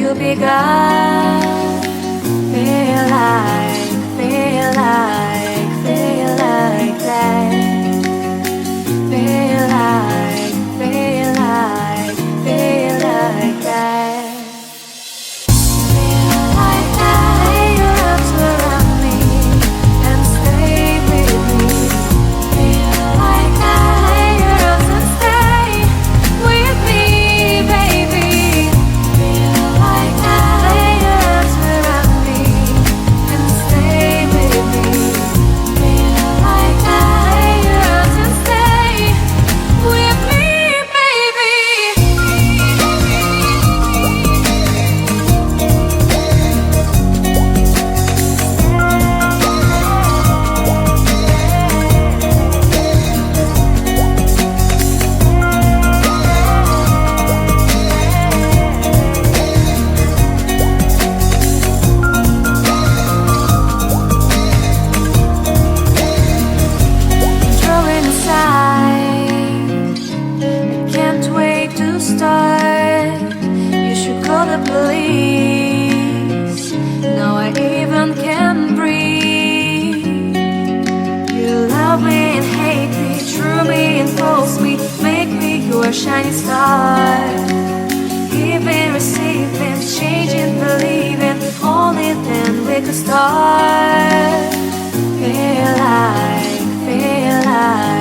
to be God. Feel like, feel like, feel like that. Feel like, feel like, feel like that. Feel like that. Your arms around me and stay with me. Feel like that. Your arms and stay with me, baby. Feel like that. Your arms around me and stay with me. Feel like that. Your arms and stay with me, baby. Throwing aside, I can't wait to start. You should call the police. Now I even can breathe. You love me and hate me, true me and false me, make me your shining star. Giving, receiving, changing, believing, only then we could start. Feel like, feel like.